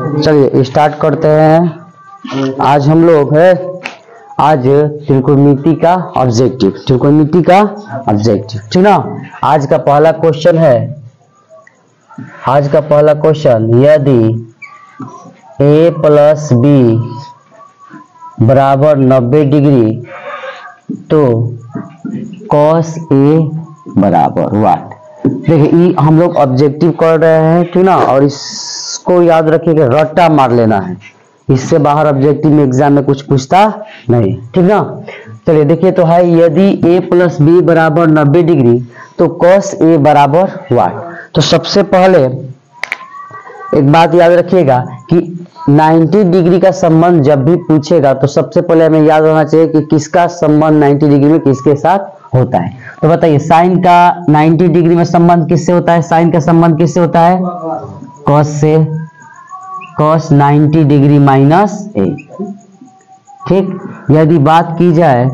चलिए स्टार्ट करते हैं। आज हम लोग है आज त्रिकोणमिति का ऑब्जेक्टिव, त्रिकोणमिति का ऑब्जेक्टिव, ठीक ना। आज का पहला क्वेश्चन है, आज का पहला क्वेश्चन, यदि a प्लस बी बराबर 90 डिग्री तो cos a बराबर व्हाट। देखिए हम लोग ऑब्जेक्टिव कर रहे हैं, ठीक ना, और इसको याद रखिए कि रट्टा मार लेना है, इससे बाहर ऑब्जेक्टिव में एग्जाम में कुछ पूछता नहीं, ठीक ना। चलिए देखिए तो है, यदि a प्लस बी बराबर 90 डिग्री तो cos a बराबर व्हाट। तो सबसे पहले एक बात याद रखिएगा कि 90 डिग्री का संबंध जब भी पूछेगा तो सबसे पहले हमें याद होना चाहिए कि किसका संबंध 90 डिग्री में किसके साथ होता है। तो बताइए साइन का 90 डिग्री में संबंध किससे होता है, साइन का संबंध किससे होता है, कॉस से, कॉस 90 डिग्री माइनस ए, ठीक। यदि बात की जाए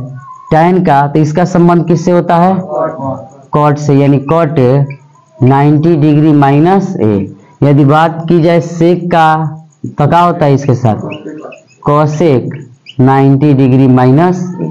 tan का तो इसका संबंध किससे होता है, कॉट से, यानी कॉट 90 डिग्री माइनस ए। यदि बात की जाए सेक का तो क्या होता है इसके साथ, कॉसेक 90 डिग्री माइनस ए।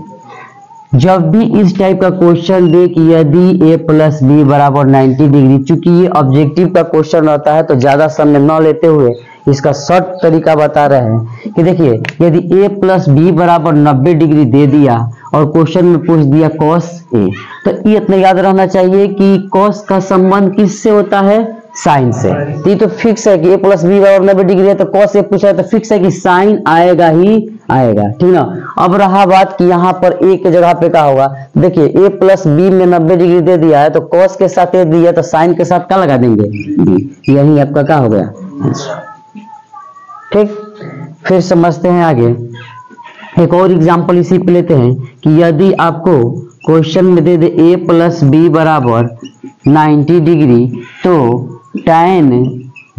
जब भी इस टाइप का क्वेश्चन दे कि यदि a प्लस बी बराबर 90 डिग्री, चूंकि ये ऑब्जेक्टिव का क्वेश्चन रहता है तो ज्यादा समय न लेते हुए इसका शॉर्ट तरीका बता रहे हैं कि देखिए यदि a प्लस बी बराबर 90 डिग्री दे दिया और क्वेश्चन में पूछ दिया cos a, तो ये इतना याद रहना चाहिए कि cos का संबंध किससे होता है, साइन से। ये तो फिक्स है कि a प्लस बी बराबर 90 डिग्री है तो cos a पूछा है तो फिक्स है कि साइन आएगा ही आएगा, ठीक ना। अब रहा बात कि यहाँ पर a के जगह पे क्या होगा, देखिए a प्लस बी में 90 डिग्री दे दिया है तो cos के साथ a दिया तो साइन के साथ क्या लगा देंगे, b। यही आपका क्या हो गया, ठीक। फिर समझते हैं आगे, एक और एग्जांपल इसी पे लेते हैं कि यदि आपको क्वेश्चन में दे दे a प्लस बी बराबर 90 डिग्री तो tan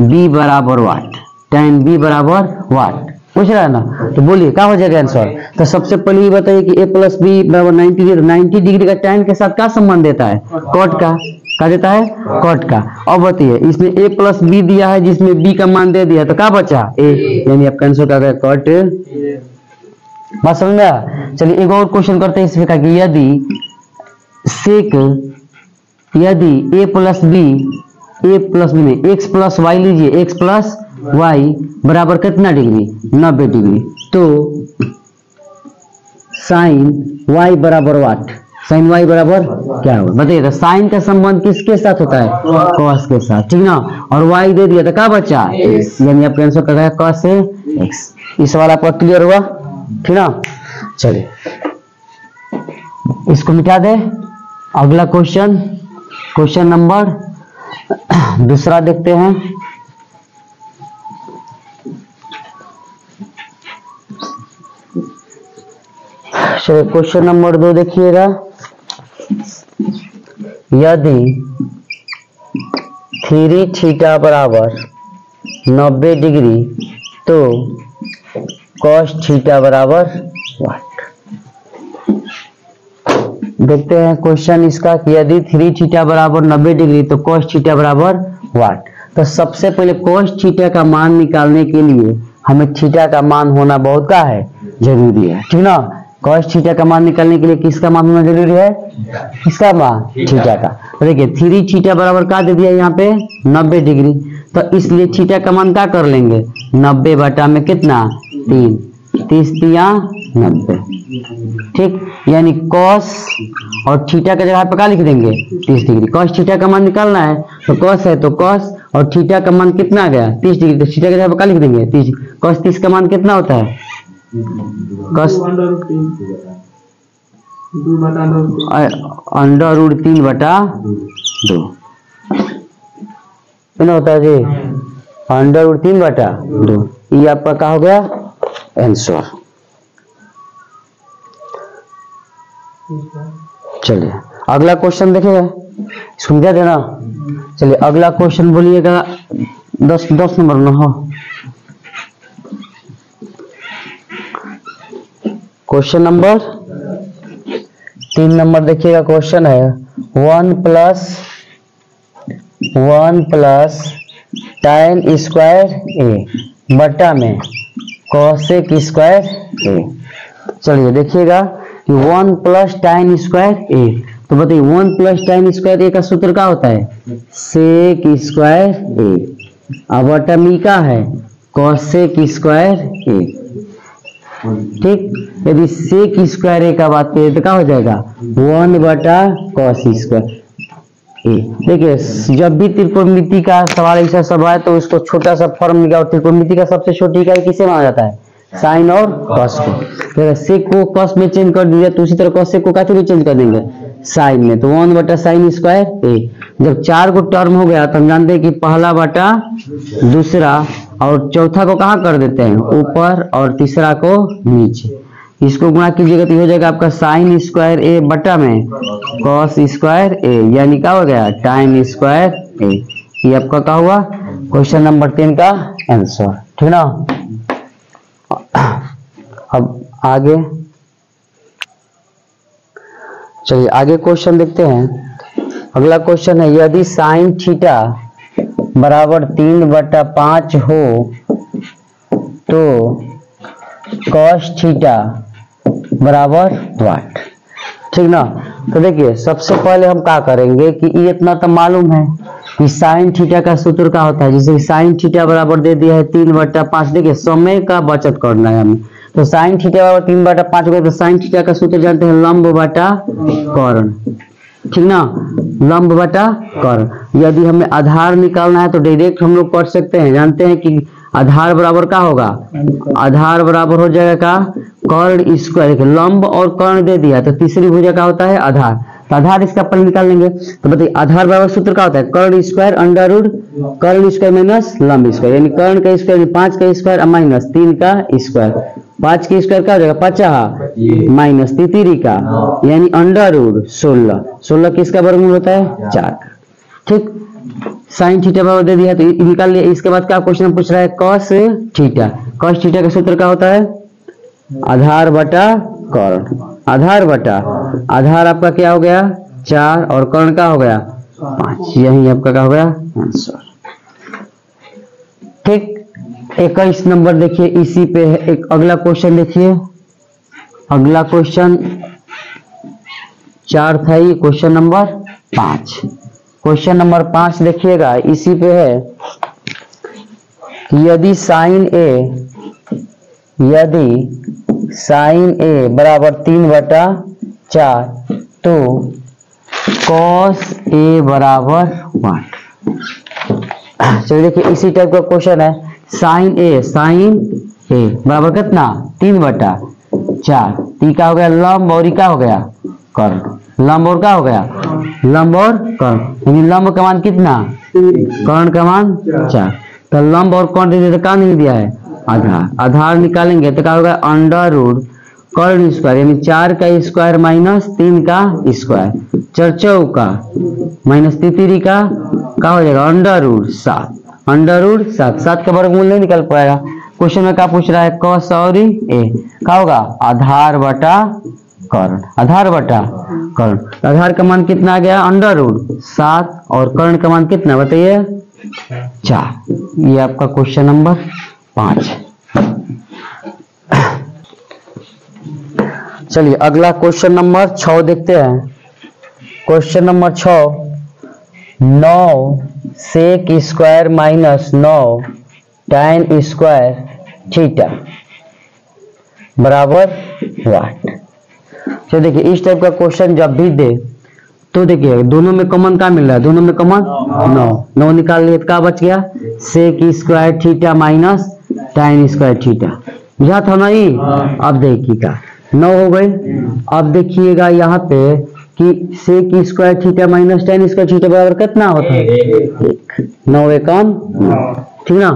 b बराबर व्हाट, tan b बराबर व्हाट पूछ रहा है ना। तो बोलिए क्या हो जाएगा आंसर। तो सबसे पहले ये बताइए कि a प्लस बी बराबर 90 डिग्री, 90 डिग्री का tan के साथ क्या संबंध देता है, कॉट का, क्या देता है, कॉट का। अब बताइए इसमें a प्लस बी दिया है जिसमें b का मान दे दिया तो क्या बचा, a, यानी आपका आंसर क्या गया, कॉट। बात समझ में आया। चलिए एक और क्वेश्चन करते हैं इसमें, कि यदि सेक, यदि a plus b, a plus b में x प्लस वाई लीजिए, x प्लस वाई बराबर कितना डिग्री, 90 डिग्री, तो साइन y बराबर व्हाट, साइन y बराबर क्या होगा बताइए। तो साइन का संबंध किसके साथ होता है, cos के साथ, ठीक ना। और y दे दिया तो क्या बचा, x, यानी आपका आंसर क्या है, cos से x। इस वाला आपका क्लियर हुआ, ठीक ना। चलिए इसको मिटा दे। अगला क्वेश्चन, क्वेश्चन नंबर दूसरा देखते हैं। चलिए क्वेश्चन नंबर 2 देखिएगा, यदि 3 थीटा बराबर 90 डिग्री तो cos थीटा बराबर व्हाट। देखते हैं क्वेश्चन इसका कि यदि 3 थीटा बराबर 90 डिग्री तो cos थीटा बराबर व्हाट। तो सबसे पहले cos थीटा का मान निकालने के लिए हमें थीटा का मान होना बहुत का है, जरूरी है, ठीक ना। cos थीटा का मान निकालने के लिए किसका मान होना जरूरी है, किसका मान, थीटा का। तो देखिए 3 थीटा बराबर क्या दे दिया यहाँ पे, 90 डिग्री, तो इसलिए थीटा का मान क्या कर लेंगे, 90 बटा में कितना, 3, 30 तिया 90, ठीक। यानी cos और थीटा के जगह पे क्या लिख देंगे, 30 डिग्री। cos थीटा का मान निकालना है तो cos है तो cos, और थीटा का मान कितना आ गया, 30 डिग्री, तो थीटा के जगह पे क्या लिख देंगे, 30। cos 30 का मान कितना होता है, cos अंडर रूट 3 बटा 2 कितना होता है जी, अंडर रूट 3 बटा 2। ये आपका क्या हो गया आंसर। चलिए अगला क्वेश्चन देखिएगा, समझा देना। चलिए अगला क्वेश्चन बोलिएगा, 10 नंबर में हो। क्वेश्चन नंबर 3 नंबर देखिएगा, क्वेश्चन है 1 प्लस tan स्क्वायर a बटा में कॉसेक स्क्वायर ए। चलिए देखिएगा कि 1 प्लस tan स्क्वायर ए, तो बताइए 1 प्लस tan स्क्वायर ए का सूत्र क्या होता है? सेक स्क्वायर ए। अब बटा में क्या है? कॉसेक स्क्वायर ए। ठीक, यदि सेक स्क्वायर ए का बात करें तो क्या हो जाएगा? 1 बटा कॉस स्क्वायर ए। देखिए जब भी त्रिकोणमिति का सवाल ऐसा सब आए तो उसको छोटा सा फॉर्म निकाल, और त्रिकोणमिति का सबसे छोटी इकाई किसे माना जाता है? साइन और कॉस को। तो सेक को कॉस में चेंज कर दीजिए तो उसी तरह कॉसेक को कैसे भी चेंज कर देंगे? साइन में। तो 1 बटा साइन स्क्वायर ए। जब 4 को टर्म हो गया तो हम जानते हैं कि पहला बटा दूसरा और चौथा को कहाँ कर देते हैं? ऊपर, और तीसरा को नीचे। इसको गुणा कीजिएगा तो हो जाएगा आपका साइन स्क्वायर ए बटा में कॉस स्क्वायर ए, यानी क्या हो गया? tan स्क्वायर ए। ये आपका क्या हुआ? क्वेश्चन नंबर 10 का आंसर। ठीक ना। अब आगे चलिए आगे क्वेश्चन देखते हैं। अगला क्वेश्चन है, यदि साइन थीटा बराबर 3/5 हो तो कॉस थीटा बराबर वाट। ठीक ना। तो देखिए सबसे पहले हम क्या करेंगे कि ये इतना तो मालूम है कि साइन थीटा का सूत्र क्या होता है। जैसे साइन थीटा बराबर दे दिया है 3/5। देखिए समय का बचत करना है हमें, तो साइन थीटा बराबर 3/5 हो गया। तो साइन थीटा का सूत्र जानते हैं, लंब बटा कर्ण। ठीक ना, लंब बटा कर्ण। यदि हमें आधार निकालना है तो डायरेक्ट हम लोग कर सकते हैं। जानते हैं कि आधार बराबर क्या होगा? आधार बराबर हो जाएगा का कर्ण स्क्वायर। लंब और कर्ण दे दिया तो तीसरी भुजा का होता है आधार। तो आधार इसका अपन निकाल लेंगे। तो बताइए आधार बराबर सूत्र क्या होता है? कर्ण स्क्वायर अंडर रूट कर्ण स्क्वायर माइनस लंब स्क्वायर, यानी कर्ण का स्क्वायर 5 का स्क्वायर माइनस 3 का स्क्वायर। 5 का स्क्वायर क्या हो जाएगा? 50 माइनस 33 का, यानी अंडर रूट 16। 16 किसका वर्गमूल होता है? 4। ठीक, साइन थीटा बराबर दे दिया तो निकाल लिया। इसके बाद क्या क्वेश्चन पूछ रहा है? Cos theta. कॉस थीटा का सूत्र क्या होता है? आधार बटा कर्ण। आधार बटा आधार आपका क्या हो गया? 4, और कर्ण का हो गया 5। यही आपका क्या हो गया? आंसर। ठीक, 21 नंबर देखिए इसी पे है। एक अगला क्वेश्चन देखिए। अगला क्वेश्चन 4 था, ये क्वेश्चन नंबर 5। क्वेश्चन नंबर 5 देखिएगा, इसी पे है कि यदि साइन ए बराबर 3/4 तो कॉस ए बराबर वाट। चलिए देखिए इसी टाइप का क्वेश्चन है। साइन ए बराबर कितना? 3/4। टी का हो गया लंब और का हो गया कर्ण। लंब और क्या हो गया? लंब और कर्ण, यानी लंब का मान कितना? कर्ण का मान 4। तो लंब और कर्ण दे क्या नहीं दिया है? आधार। आधार निकालेंगे तो क्या होगा? अंडर रूट कर्ण स्क्वायर, यानी 4 का स्क्वायर माइनस 3 का स्क्वायर, 4 चौका माइनस 33 का क्या हो जाएगा? Under root 7। अंडर रूट 7 का वर्गमूल नहीं निकल पाएगा। क्वेश्चन में क्या पूछ रहा है? कॉस और ए क्या होगा? आधार बटा कर्ण। आधार बटा कर्ण। आधार का मान कितना आ गया? अंडर रूट 7, और कर्ण का मान कितना बताइए? 4। ये आपका क्वेश्चन नंबर 5। चलिए अगला क्वेश्चन नंबर 6 देखते हैं। Question number 6, 9 sec square minus 9 tan square theta बराबर वाट। तो देखिए इस टाइप का क्वेश्चन जब भी दे तो देखिए दोनों में कॉमन क्या मिल रहा है? दोनों में कॉमन 9 निकाल लिए तो क्या बच गया? Sec square theta minus tan square theta. बुझा था ना ये? अब देखिएगा 9 हो गई। अब देखिएगा यहाँ पे कि sec square theta minus tan square theta बराबर कितना होता है? 1। 9 एकम 9। ठीक ना,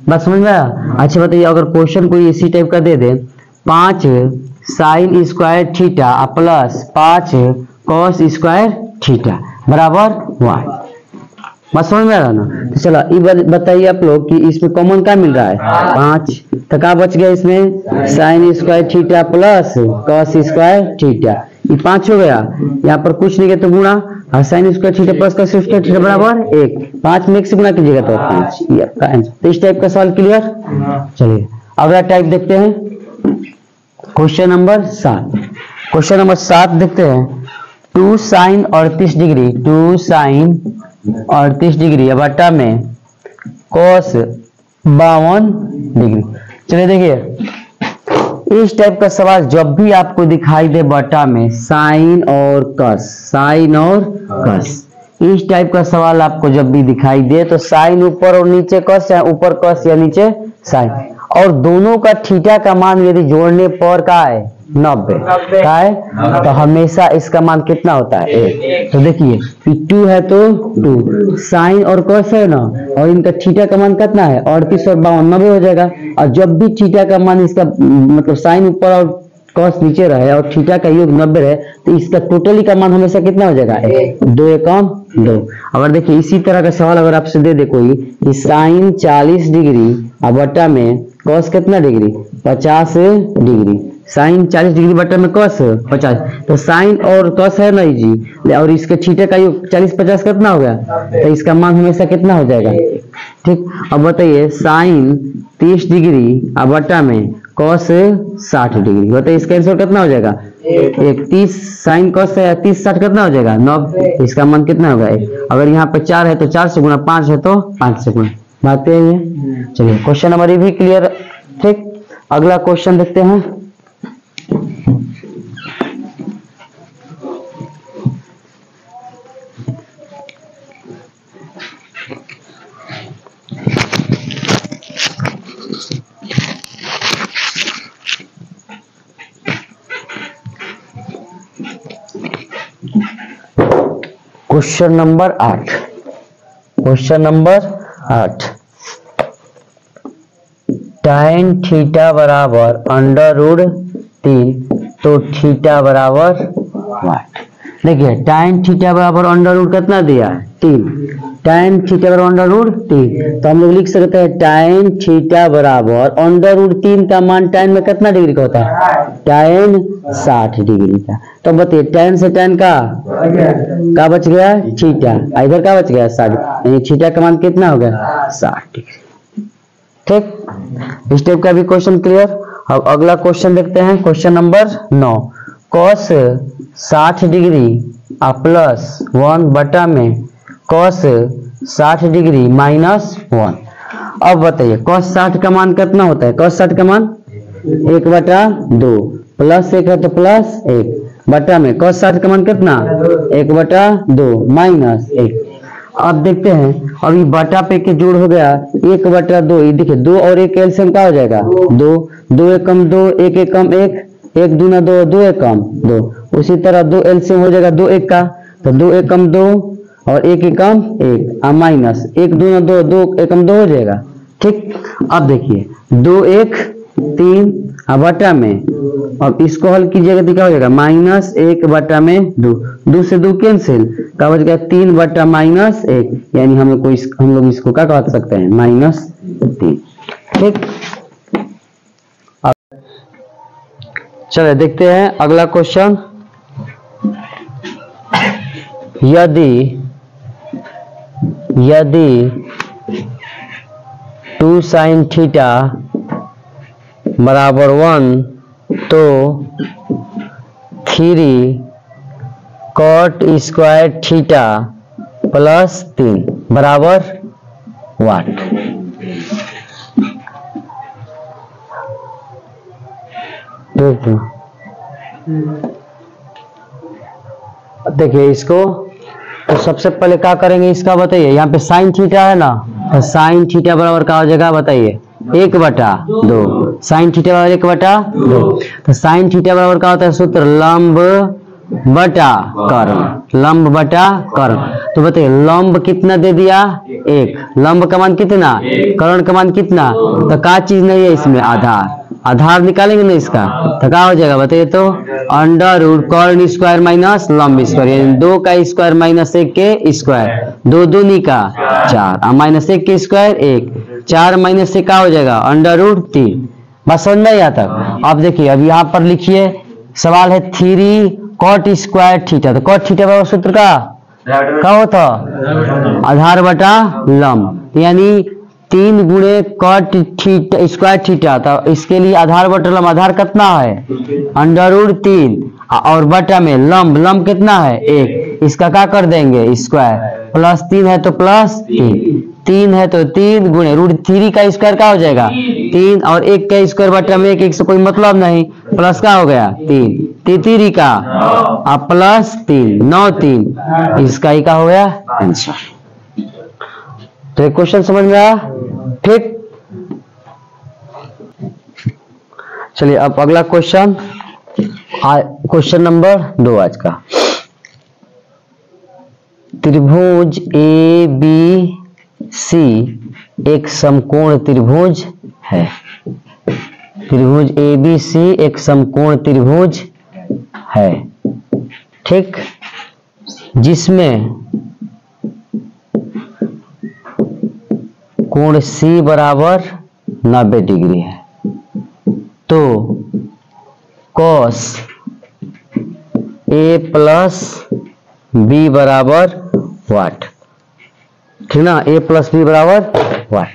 बात समझ में आया? अच्छा बताइए अगर क्वेश्चन कोई इसी टाइप का दे दे, 5 sine square theta plus 5 cos square theta बराबर 1। बात समझ में आ रहा ना? तो चलो ये बताइए आप लोग कि इसमें कॉमन क्या मिल रहा है? 5। तो क्या बच गया इसमें? Sine square theta plus cos square theta. ये 5 हो गया। यहाँ पर कुछ नहीं गया तो गुणा, और sine square theta plus cos square theta बराबर 1, 5 में 1 से गुणा कीजिएगा तो 5, ये आपका आंसर। तो इस टाइप का सवाल क्लियर। चलिए अगला टाइप देखते हैं, क्वेश्चन नंबर 7। क्वेश्चन नंबर 7 देखते हैं, 2 साइन 38 डिग्री, 2 साइन 38 डिग्री बटा में कॉस 52 डिग्री। चलिए देखिए, इस टाइप का सवाल जब भी आपको दिखाई दे बटा में साइन और कस, साइन और कस, इस टाइप का सवाल आपको जब भी दिखाई दे तो साइन ऊपर और नीचे कस, या ऊपर कस या नीचे साइन, और दोनों का थीटा का मान यदि जोड़ने पर का है 90 का है, तो हमेशा इसका मान कितना होता है 1। तो देखिए 2 है तो 2 साइन और कॉस है ना, और इनका थीटा का मान कितना है 38 और 52 90 हो जाएगा। और जब भी थीटा का मान इसका मतलब साइन ऊपर और कॉस नीचे रहे और थीटा का योग 90 रहे, तो इसका टोटली का मान हमेशा कितना हो जाएगा 1, 2 एकम 2। अगर देखिए इसी तरह का सवाल अगर आपसे दे दे कोई कि साइन 40 डिग्री बटा में कॉस कितना डिग्री 50 डिग्री, साइन 40 डिग्री बटा में कॉस 50, तो साइन और कॉस है ना जी, और इसके थीटा का योग 40 50 कितना हो गया, तो इसका मान हमेशा कितना हो जाएगा। ठीक, अब बताइए साइन 30 डिग्री बटा में कॉस 60 डिग्री, बताइए इसका आंसर कितना हो जाएगा 1। 30 साइन कॉस है 30 60 कितना हो जाएगा 9, इसका मान कितना होगा 1। अगर यहाँ पे 4 है तो 4 से गुणा, 5 है तो 5 से गुणा, बात है ये। चलिए क्वेश्चन नंबर ये भी क्लियर। ठीक, अगला क्वेश्चन देखते हैं, question number 8। Question number 8, tan theta बराबर अंडर रूट 3, तो थीटा बराबर 1। देखिए tan थीटा बराबर अंडर रूट कितना दिया है 3, tan थीटा बराबर अंडर रूट 3, तो हम लोग लिख सकते हैं tan थीटा बराबर अंडर रूट 3 का मान tan में कितना डिग्री का होता है tan 60 डिग्री का। तो बताइए tan से tan का बच गया थीटा, इधर का बच गया 60, यानी थीटा का मान कितना हो गया 60 डिग्री। ठीक, इस टाइप का भी क्वेश्चन क्लियर। अब अगला क्वेश्चन देखते हैं, question number 9, cos 60 degree plus 1 बटा में कॉस 60 डिग्री माइनस 1। अब बताइए कॉस 60 का मान कितना होता है, कॉस 60 का मान 1 बटा 2, प्लस 1 है तो प्लस 1 बटा में कॉस 60 का मान कितना 1 बटा 2 माइनस 1। अब देखते हैं, अभी बटा पे के जोड़ हो गया 1 बटा 2, ये देखिए 2 और 1 एलसीएम क्या हो जाएगा 2, 2 एकम 2, 1 एकम 1, 1 दूना 2, 2 एकम 2। उसी तरह 2 एलसीएम हो जाएगा 2 1 का, तो 2 एकम 2 और 1 एकम 1 माइनस 1 दूना 2, 2 एकम 2 हो जाएगा। ठीक, अब देखिए 2 1 3 बटा में, अब इसको हल कीजिएगा तो क्या हो जाएगा माइनस 1 बटा में 2, 2 से 2 कैंसिल, क्या बच गया 3 बटा माइनस 1, यानी हम लोग इसको क्या कह सकते हैं माइनस 3। ठीक, चलिए देखते हैं अगला क्वेश्चन, यदि 2 साइन थीटा बराबर 1, तो 3 कॉट स्क्वायर थीटा प्लस 3 बराबर 1। देखिए इसको, तो सबसे पहले क्या करेंगे इसका बताइए, यहाँ पे साइन थीटा है ना, तो साइन थीटा बराबर क्या हो जाएगा बताइए 1 बटा 2, साइन थीटा बराबर 1 बटा 2, तो साइन थीटा बराबर क्या होता है सूत्र लंब बटा कर्ण, लंब बटा कर्ण। तो बताइए लंब कितना दे दिया 1, लंब का मान कितना, कर्ण का मान कितना, तो क्या चीज नहीं है इसमें आधार, आधार निकालेंगे ना इसका, तो क्या हो जाएगा बताइए, तो अंडर रूट कर्ण स्क्वायर माइनस लंब स्क्वायर, यानी 2 का स्क्वायर माइनस 1 के स्क्वायर, 2 दूनी का 4 माइनस 1 के स्क्वायर 1, 4 माइनस से क्या हो जाएगा अंडर रूट 3। बस समझ नहीं आता। अब देखिए अब यहाँ पर लिखिए, सवाल है 3 कॉट स्क्वायर थीटा, तो कॉट थीटा बराबर सूत्र का क्या होता? आधार बटा लंब, यानी 3 गुणे कॉट थीटा स्क्वायर थीटा। तो इसके लिए आधार बटा लंब, आधार कितना है √3 और बटा में लंब, लंब कितना है 1, इसका क्या कर देंगे स्क्वायर, +3 है तो +3, 3 है तो 3 गुणे √3 का स्क्वायर क्या हो जाएगा 3 और 1 का स्क्वायर बटा में 1 से कोई मतलब नहीं, प्लस क्या हो गया 3, 3 का अब +3 9 3, इसका ही क्या हो गया आंसर। तो क्वेश्चन समझ में आया? ठीक, चलिए अब अगला क्वेश्चन, क्वेश्चन नंबर 2 आज का। त्रिभुज ABC एक समकोण त्रिभुज है। त्रिभुज ABC एक समकोण त्रिभुज है, ठीक, जिसमें कोण C बराबर 90 डिग्री है। तो cos A प्लस B बराबर वाट, ठीक ना, A प्लस B बराबर वाट।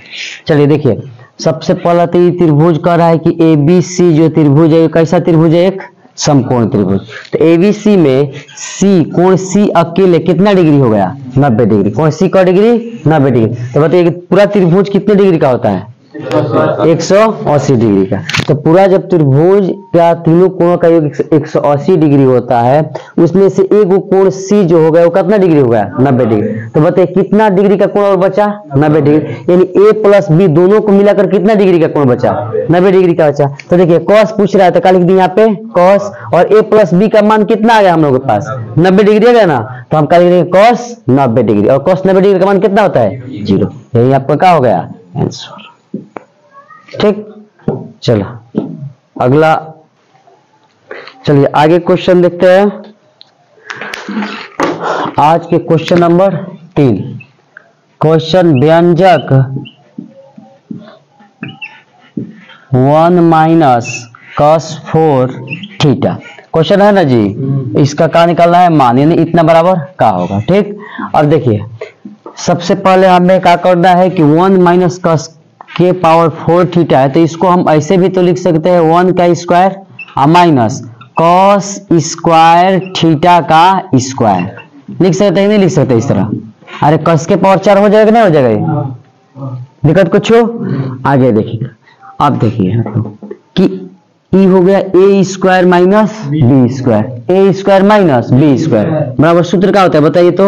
चलिए देखिए, सबसे पहला तो ये त्रिभुज कह रहा है कि ABC जो त्रिभुज है कैसा त्रिभुज है, एक समकोण त्रिभुज। तो ABC में C, कोण C अकेले कितना डिग्री हो गया 90 डिग्री, कोण C का डिग्री 90 डिग्री। तो बताइए पूरा त्रिभुज कितने डिग्री का होता है 180 डिग्री का। तो पूरा जब त्रिभुज का तीनों कोणों का योग 180 डिग्री होता है, उसमें से एक कोण C जो हो गया वो कितना डिग्री हो गया 90 डिग्री। तो बताइए कितना डिग्री का कोण और बचा 90 डिग्री, यानी A प्लस B दोनों को मिलाकर कितना डिग्री का कोण बचा 90 डिग्री का बचा। तो देखिए cos पूछ रहा है तो क्या लिख दिए यहाँ पे cos, और A प्लस B का मान कितना आ गया हम लोग के पास 90 डिग्री आ गया ना, तो हम क्या लिख देंगे cos 90 डिग्री, और cos 90 डिग्री का मान कितना होता है 0। यही आपका क्या हो गया आंसर। ठीक, चलो अगला, चलिए आगे क्वेश्चन देखते हैं। आज के क्वेश्चन नंबर 3, क्वेश्चन व्यंजक 1 - cos 4 थीटा क्वेश्चन है ना जी, इसका क्या निकालना है मान, यानी इतना बराबर क्या होगा। ठीक, अब देखिए सबसे पहले हमें क्या करना है कि 1 - cos के पावर 4 थीटा है, तो इसको हम ऐसे भी तो लिख सकते हैं 1 का square minus cos square theta का स्क्वायर, लिख सकते हैं नहीं लिख सकते इस तरह। अरे cos के पावर 4 हो जाएगा नहीं हो जाएगा, दिक्कत कुछ हो? आगे देखिए, अब देखिए कि ई हो गया a square minus b square, a square minus b square बराबर सूत्र क्या होता है बताइए तो,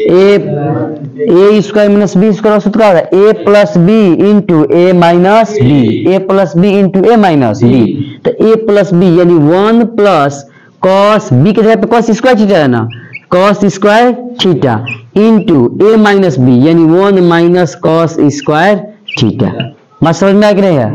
a square minus b square सूत्र क्या होता है a plus b into a minus b, a plus b into a minus b. तो a प्लस बी यानी 1 प्लस cos b के जगह पे cos स्क्वायर थीटा है ना, cos square theta into a minus b यानी 1 माइनस cos स्क्वायर थीटा। बात समझ में आ कि नहीं है,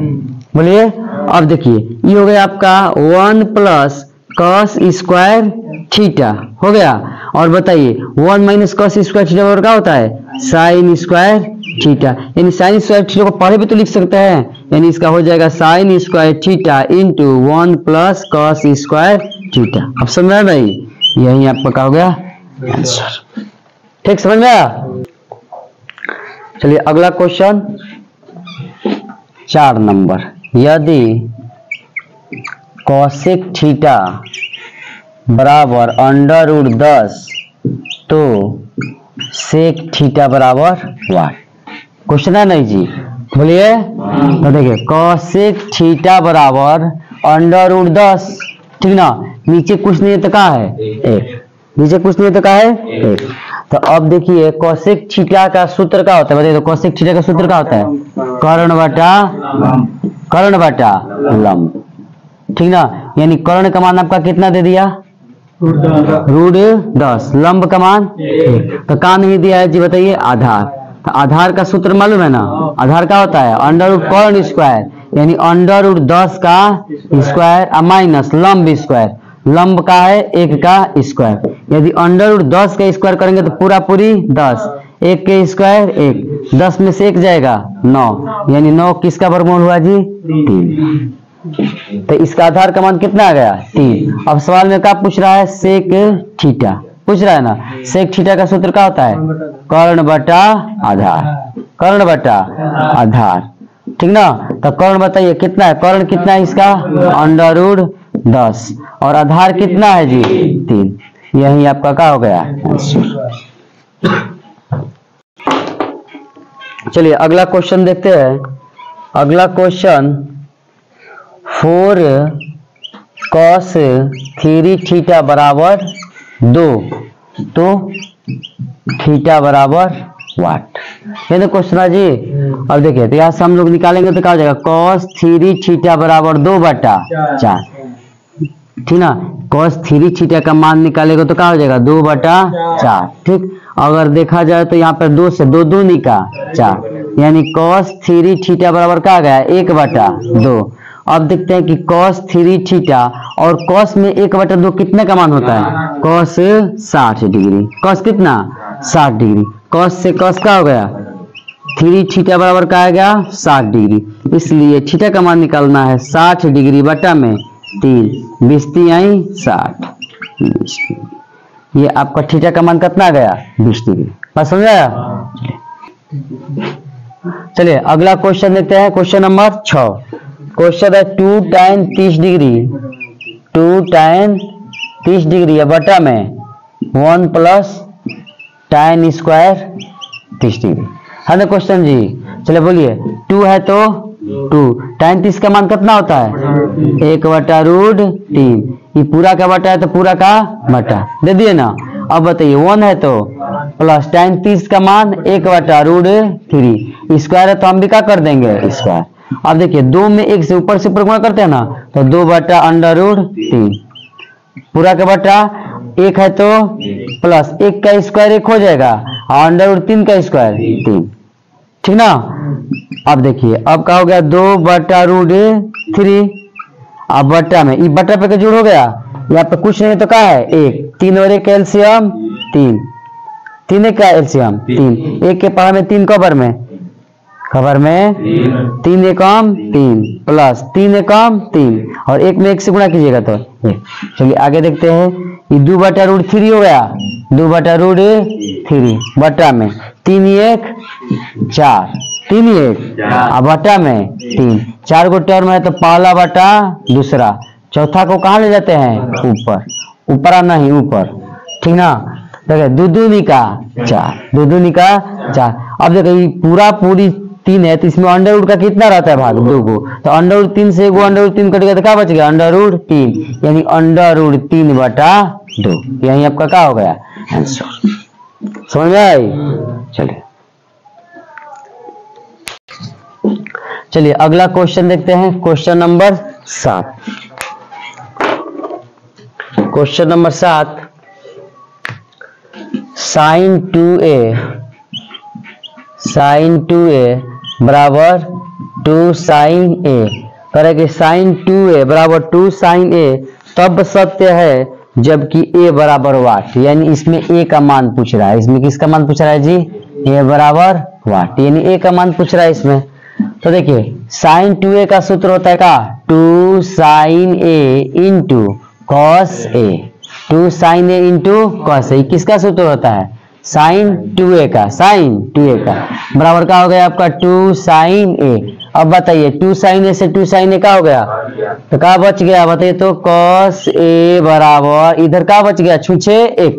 बोलिए। अब देखिए ये हो गया आपका 1 प्लस cos स्क्वायर थीटा हो गया, और बताइए 1 माइनस cos स्क्वायर थीटा और क्या होता है sin स्क्वायर थीटा, यानी sin स्क्वायर थीटा को पहले भी तो लिख सकते हैं, यानी इसका हो जाएगा sin square theta into 1 plus cos square theta. अब समझ में भाई, यही आपका क्या हो गया आंसर। ठीक, समझ में आया। चलिए अगला क्वेश्चन 4 नंबर, यदि कॉसेक थीटा बराबर √10 तो सेक थीटा बराबर वाट। क्वेश्चन है नहीं जी, बोलिए। तो देखिए कॉसेक थीटा बराबर √10, ठीक ना, नीचे कुछ नहीं है तो क्या है 1, नीचे कुछ नहीं है तो क्या है 1। तो अब देखिए कॉसेक थीटा का सूत्र क्या होता है बताइए तो, कॉसेक थीटा का सूत्र क्या होता है कर्ण बटा लंब, ठीक ना, यानी कर्ण का मान आपका कितना दे दिया √10, लंब का मान 1, तो कहाँ नहीं दिया है जी बताइए आधार। तो आधार का सूत्र मालूम है ना, आधार क्या होता है √कर्ण स्क्वायर, यानी √10 का स्क्वायर माइनस लंब स्क्वायर, लंब का है 1 का स्क्वायर। यदि √10 का स्क्वायर करेंगे तो पूरा पूरी 10, 1 के स्क्वायर 1, 10 में से 1 जाएगा 9, यानी 9 किसका वर्गमूल हुआ जी 3। तो इसका आधार का मान कितना आ गया 3। अब सवाल में क्या पूछ रहा है सेक थीटा, पूछ रहा है ना। सेक थीटा का सूत्र क्या होता है? कर्ण बटा आधार, कर्ण बटा आधार, ठीक ना। तो कर्ण बताइए कितना है, कर्ण कितना है इसका? अंडर रूट 10 और आधार कितना है जी? 3। यही आपका क्या हो गया? चलिए अगला क्वेश्चन देखते हैं। अगला क्वेश्चन 4 cos 3 थीटा बराबर 2 तो थीटा बराबर वाट, ये तो क्वेश्चन है जी। अब देखिए तो यहाँ से हम लोग निकालेंगे तो क्या हो जाएगा? cos 3 थीटा बराबर 2/4, ठीक ना। cos 3 थीटा का मान निकालेगा तो क्या हो जाएगा? 2/4, ठीक। अगर देखा जाए तो यहाँ पर 2 से 2 दूनी का 4, यानी cos 3 थीटा बराबर क्या आ गया? 1/2। अब देखते हैं कि cos 3 थीटा और cos में 1/2 कितने का मान होता है? cos 60 डिग्री, cos कितना? 60 डिग्री। cos से cos क्या हो गया? 3 थीटा बराबर क्या आ गया? 60 डिग्री। इसलिए थीटा का मान निकालना है 60 डिग्री बटा में 3, 20 आई 60। ये आपका थीटा का मान कितना आ गया? 20 डिग्री। बस समझाया? चलिए अगला क्वेश्चन देखते हैं। Question number 6। क्वेश्चन है 2 tan 30 डिग्री, 2 tan 30 डिग्री है बटा में 1 प्लस tan स्क्वायर 30 डिग्री है ना क्वेश्चन जी। चलिए बोलिए 2 है तो 2 tan 30 का मान कितना होता है? 1/√3। ये पूरा का बटा है तो पूरा का बटा दे दिए ना। अब बताइए 1 है तो प्लस tan 30 का मान 1/√3, स्क्वायर है तो हम भी क्या कर देंगे? स्क्वायर। अब देखिए 2 में 1 से ऊपर गुणा करते हैं ना, तो 2/√3 पूरा का बटा 1 है तो प्लस 1 का स्क्वायर 1 हो जाएगा और √3 का स्क्वायर 3, ठीक ना। अब देखिए अब क्या हो गया? 2/√3। अब बटा में ये बटा पे का जोड़ हो गया, यहाँ पे कुछ नहीं तो क्या है? 1, 3 और 1 एलसीएम 3, 3 का एलसीएम 3, 1 के पावर में 3 कबर में 3 एकम 3 प्लस 3 एकम 3 और 1 में 1 से गुणा कीजिएगा तो 1। चलिए आगे देखते हैं। ये 2/√3 हो गया, 2/√3 बटा में 3 1 4, 3 1 अब बटा में 3, 4 गो टर्म है तो पहला बटा दूसरा, चौथा को कहाँ ले जाते हैं? ऊपर, ऊपर आना ही ऊपर, ठीक ना। देखिए 2 दूनी का 4, 2 दूनी का 4। अब देखिए पूरा पूरी 3 है तो इसमें अंडर का कितना रहता है? भाग 2 को, तो अंडर√3 से 1 अंडर√3 कट गया तो क्या बच गया? अंडर√3, यानी अंडर√3/2। यही आपका क्या हो गया? आंसर। समझ में आई? चलिए अगला क्वेश्चन देखते हैं। Question number 7। Question number 7 sin 2a बराबर 2 sin a करेंगे। sin 2a बराबर 2 sin a तब सत्य है जबकि a बराबर वाट, यानी इसमें a का मान पूछ रहा है। इसमें किसका मान पूछ रहा है जी? a बराबर वाट, यानी a का मान पूछ रहा है इसमें। तो देखिए sin 2a का सूत्र होता है का? 2 sin a into cos a, 2 sin a into cos a। किसका सूत्र होता है? sin 2a का, sin 2a का बराबर क्या हो गया आपका? 2 sin a। अब बताइए 2 sin a से 2 sin a का हो गया तो क्या बच गया? बताइए तो cos a बराबर इधर क्या बच गया? छूछे 1,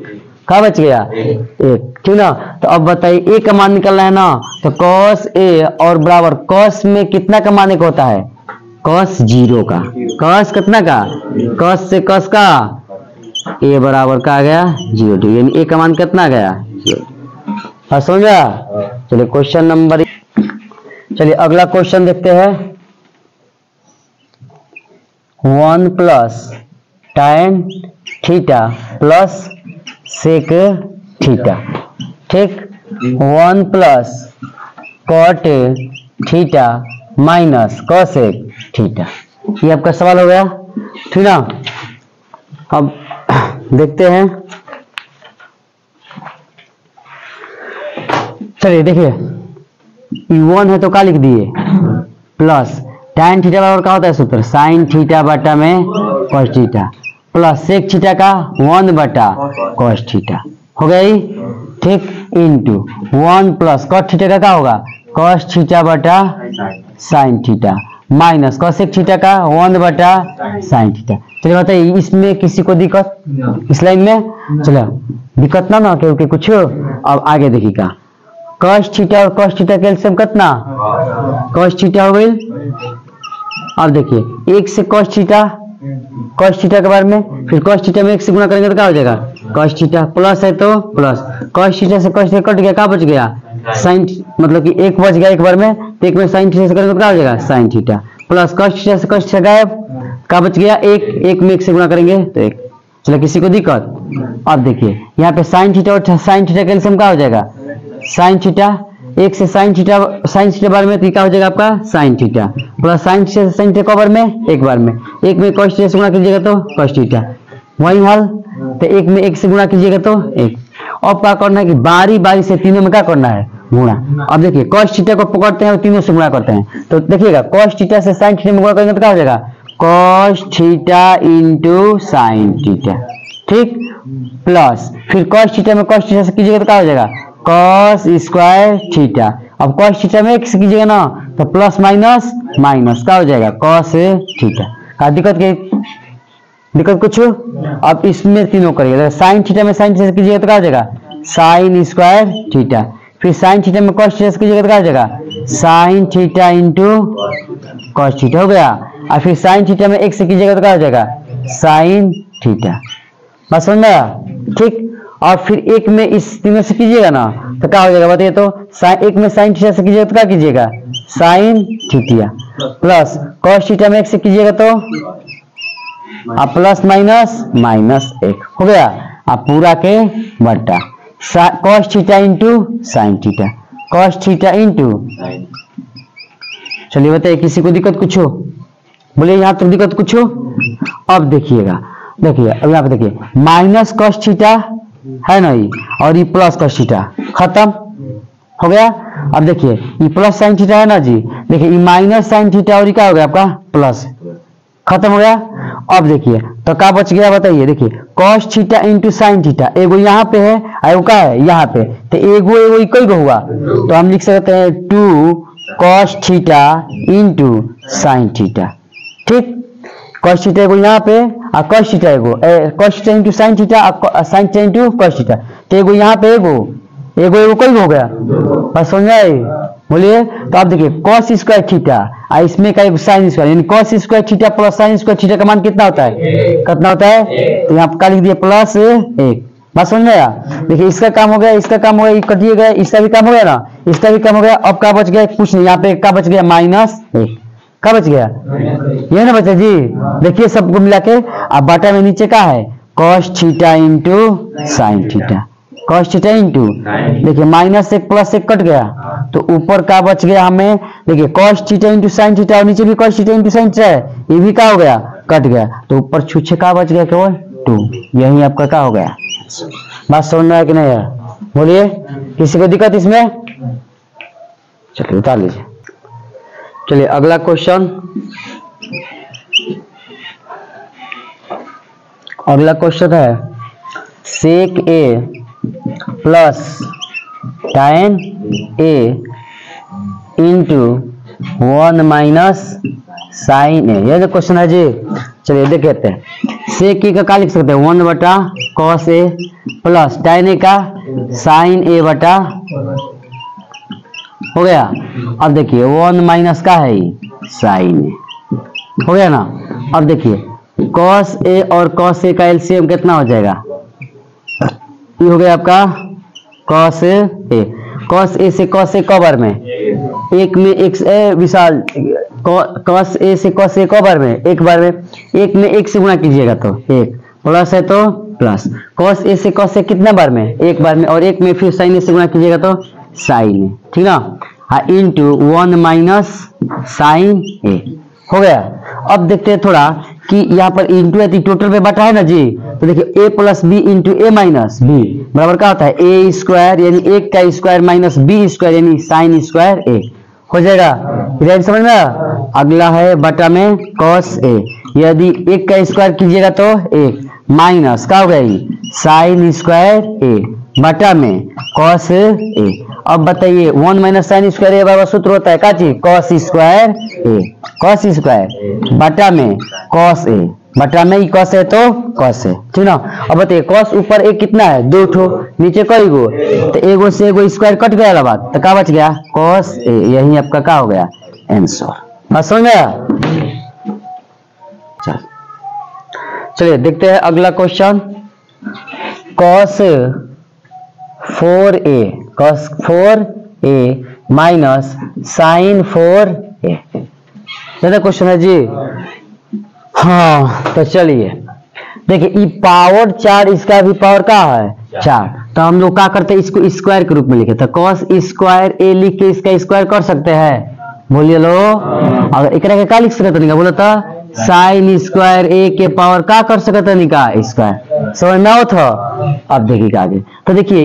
क्या बच गया? 1, ठीक ना। तो अब बताइए a का मान निकलना है ना, तो cos a और बराबर cos में कितना का मान एक होता है? cos 0 का, cos कितना का? cos से cos का a बराबर का आ गया 0 डिग्री, यानी a का मान कितना गया? 0। समझा? चलिए क्वेश्चन नंबर, चलिए अगला क्वेश्चन देखते हैं। 1 plus tan theta plus sec theta, ठीक। 1 plus cot theta minus cosec theta, ये आपका सवाल हो गया, ठीक ना। अब देखते हैं। चलिए देखिए 1 है तो क्या लिख दिए? प्लस tan थीटा बराबर क्या होता है सूत्र? sin थीटा बटा में cos theta plus sec theta का 1 बटा कॉस थीटा हो गया ही, ठीक, इंटू 1 प्लस कॉस थीटा का क्या होगा कॉस थीटा बटा sine theta minus cosec theta का 1 बटा साइन थीटा। चलिए बताइए इसमें किसी को दिक्कत इस लाइन में? चलो दिक्कत ना क्योंकि कुछ। अब आगे देखिएगा कॉस थीटा और कॉस थीटा का एलसीएम कितना कॉस थीटा हो गई। अब देखिए 1 से कॉस थीटा के बारे में, फिर कॉस थीटा में 1 से गुणा करेंगे तो क्या हो जाएगा कॉस थीटा, प्लस है तो प्लस कॉस थीटा से कॉस थीटा कट गया, क्या बच गया साइन, मतलब कि 1 बच गया एक बार में, तो 1 में साइन थीटा से करेंगे तो क्या हो जाएगा sine theta, plus cos theta से कॉस थीटा गायब, क्या बच गया 1 में 1 से गुणा करेंगे तो 1। चलो किसी को दिक्कत? अब देखिए यहाँ पे साइन थीटा और साइन थीटा का एलसीएम क्या हो जाएगा साइन थीटा, 1 से साइन थीटा बार में तो क्या हो जाएगा आपका sine theta, plus sine theta से साइन थीटा को बार में एक बार में, 1 में कॉस थीटा से गुणा कीजिएगा तो कॉस थीटा, वही हल। तो 1 में 1 से गुणा कीजिएगा तो 1। अब क्या करना है कि बारी बारी से तीनों में क्या करना है गुणा। अब देखिए कॉस थीटा को पकड़ते हैं और तीनों से गुणा करते हैं, तो देखिएगा कॉस थीटा से साइन थीटा में गुणा करेंगे तो क्या हो जाएगा cos theta into sine theta, ठीक, प्लस फिर कॉस थीटा में कॉस थीटा से कीजिएगा तो क्या हो जाएगा कॉस स्क्वायर थीटा। अब कॉस थीटा में 1 से कीजिएगा ना तो प्लस माइनस माइनस क्या हो जाएगा कॉस थीटा। का दिक्कत कुछ? अब इसमें तीनों करिएगा, साइन थीटा में साइन थीटा से कीजिएगा तो क्या हो जाएगा साइन स्क्वायर थीटा, फिर साइन थीटा में कॉस थीटा से कीजिएगा तो क्या हो जाएगा sign theta into cos theta हो गया, और फिर साइन थीटा में 1 से कीजिएगा तो क्या हो जाएगा साइन थीटा। बात समझ में आया? ठीक। और फिर 1 में इस तीनों से कीजिएगा ना तो क्या हो जाएगा बताइए तो 1 में साइन थीटा से कीजिएगा तो क्या कीजिएगा sine theta, plus cos theta में 1 से कीजिएगा तो अब प्लस माइनस माइनस 1 हो गया, अब पूरा के बटा cos theta into sine theta, cos theta into. चलिए बताइए किसी को दिक्कत कुछ हो? बोलिए यहाँ तक दिक्कत कुछ हो? अब देखिएगा, देखिए अब यहाँ पे देखिए माइनस कॉस थीटा है ना ये, और ये प्लस कॉस थीटा खत्म हो गया। अब देखिए ये प्लस साइन थीटा है ना जी, देखिए ये माइनस साइन थीटा और ये क्या हो गया आपका प्लस, खत्म हो गया। अब देखिए तो क्या बच गया बताइए, देखिए cos theta into sine theta, एगो यहाँ पे है एगो क्या है यहाँ पे, तो एगो इक्वल को हुआ तो हम लिख सकते हैं 2 cos theta into sine theta, ठीक। कॉस थीटा एगो यहाँ पे और कॉस थीटा एगो, cos theta into sine theta और sine theta into cos theta, तो एगो यहाँ पे एगो कोई हो गया, बस समझ आए? बोलिए। तो आप देखिए कॉस स्क्वायर थीटा और इसमें का एक साइन स्क्वायर, यानी cos square theta plus sine square theta का मान कितना होता है, कितना होता है, तो यहाँ पर लिख दिया प्लस 1। बात समझ में आया? देखिए इसका काम हो गया, इसका काम हो गया, कटिए गया, इसका भी काम हो गया ना, इसका भी काम हो गया। अब क्या बच गया, कुछ नहीं, यहाँ पे क्या बच गया -1, क्या बच गया ये ना बचा जी। देखिए सबको मिला के अब बाटा में नीचे क्या है cos theta into sine theta, cos theta into, देखिए -1 + 1 कट गया तो ऊपर क्या बच गया हमें, देखिए cos theta into sine theta और नीचे भी cos theta into sine theta है, ये भी क्या हो गया कट गया, तो ऊपर छुच्छे क्या बच गया केवल 2। यही आपका क्या हो गया। बात समझ में आया कि नहीं है? बोलिए किसी को दिक्कत इसमें? चलिए उतार लीजिए। चलिए अगला क्वेश्चन, अगला क्वेश्चन है sec A plus tan a into 1 minus sine A, यह जो क्वेश्चन है जी। चलिए देखते हैं, सेक ए का क्या लिख सकते हैं 1 बटा कॉस ए प्लस tan ए का साइन ए बटा, हो गया। अब देखिए 1 माइनस का है साइन ए, हो गया ना। अब देखिए कॉस ए और कॉस ए का एलसीएम कितना हो जाएगा, ये हो गया आपका कॉस ए, कॉस ए से कॉस ए कवर में 1 में 1 विशाल, कॉस ए से कॉस ए कवर में एक बार में 1 में 1 से गुणा कीजिएगा तो 1 प्लस है तो प्लस, कॉस ए से कॉस ए कितने बार में एक बार में, और 1 में फिर साइन ए से गुणा कीजिएगा तो साइन ए, ठीक ना, हाँ इंटू 1 माइनस साइन ए, हो गया। अब देखते हैं थोड़ा कि यहाँ पर इंटू है टोटल पे बटा है ना जी, तो देखिए a plus b into a minus b बराबर क्या होता है a स्क्वायर, यानी 1 का स्क्वायर माइनस बी स्क्वायर यानी साइन स्क्वायर ए, हो जाएगा। समझ में? अगला है बटा में कॉस ए, यदि एक का स्क्वायर कीजिएगा तो एक माइनस का हो गया साइन स्क्वायर ए बटा में कॉस ए। अब बताइए 1 माइनस साइन स्क्वायर ए बराबर सूत्र होता है का चीज कॉस स्क्वायर ए, कॉस स्क्वायर बटा में कॉस ए, बटा में कॉस है तो कॉस है, ठीक ना। अब बताइए कॉस ऊपर एक कितना है 2 ठो, नीचे कई गो, तो एगो से एगो स्क्वायर कट गया बात, तो क्या बच गया कॉस ए। यही आपका क्या हो गया आंसर। बात समझ में आया? चलिए देखते हैं अगला question. Cos 4a cos 4a minus sine 4a, ज्यादा क्वेश्चन है जी। हाँ तो चलिए देखिए ई पावर 4, इसका भी पावर का है 4, तो हम लोग क्या करते हैं इसको स्क्वायर के रूप में लिखे, तो cos स्क्वायर a लिख के इसका स्क्वायर कर सकते हैं, बोलिए लो। अगर एक का लिख सकते नहीं बोला था साइन स्क्वायर ए के पावर का कर सकते नहीं का स्क्वायर, समझ में आओ था। अब देखिए आगे, तो देखिए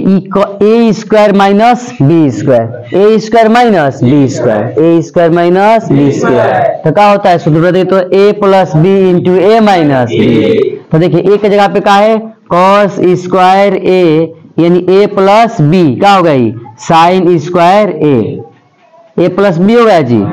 ए स्क्वायर माइनस बी स्क्वायर, ए स्क्वायर माइनस बी स्क्वायर, ए स्क्वायर माइनस बी स्क्वायर, तो क्या होता है सूत्र बताइए तो ए plus b into a minus b. तो देखिए ए की जगह पे क्या है कॉस स्क्वायर ए यानी ए प्लस बी, क्या हो गई साइन स्क्वायर ए प्लस बी हो गया जी,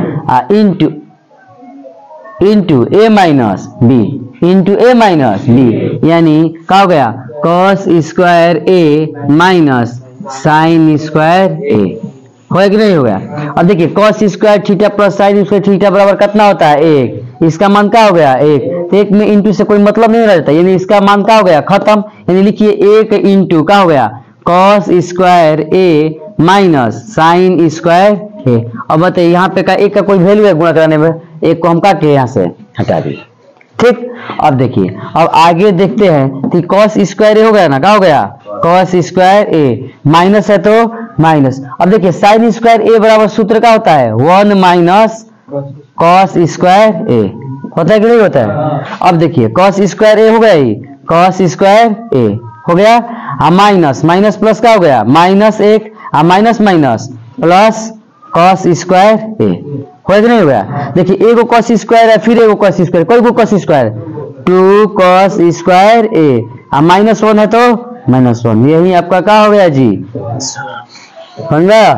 into a minus B, into a minus b, यानी क्या हो गया कॉस स्क्वायर ए माइनस साइन स्क्वायर ए, हो गया कि नहीं हो गया। अब देखिए cos square theta plus sine square theta बराबर कितना होता है 1, इसका मान क्या हो गया 1, तो 1 में इंटू से कोई मतलब नहीं रहता, यानी इसका मान क्या हो गया खत्म, यानी लिखिए 1 इंटू क्या हो गया कॉस स्क्वायर ए माइनस साइन स्क्वायर ए। अब बताइए यहाँ पे का एक का कोई वैल्यू है गुणा कराने में, एक को हम काट के यहाँ से हटा दिए, ठीक। अब देखिए अब आगे देखते हैं कि कॉस स्क्वायर ए हो गया ना, क्या हो गया कॉस स्क्वायर ए, माइनस है तो माइनस। अब देखिए साइन स्क्वायर ए बराबर सूत्र क्या होता है 1 माइनस कॉस स्क्वायर ए, होता है कि नहीं होता है। अब देखिए कॉस स्क्वायर ए हो गया, कॉस स्क्वायर ए हो गया, माइनस माइनस प्लस क्या हो गया minus 1, minus minus plus cos square ए, हो कि नहीं हो गया। देखिए एगो कॉस स्क्वायर है फिर एगो कॉस स्क्वायर, कोई गो कॉस स्क्वायर 2 कॉस स्क्वायर ए, माइनस 1 है तो माइनस 1, यही आपका क्या हो गया जी, समझ गया।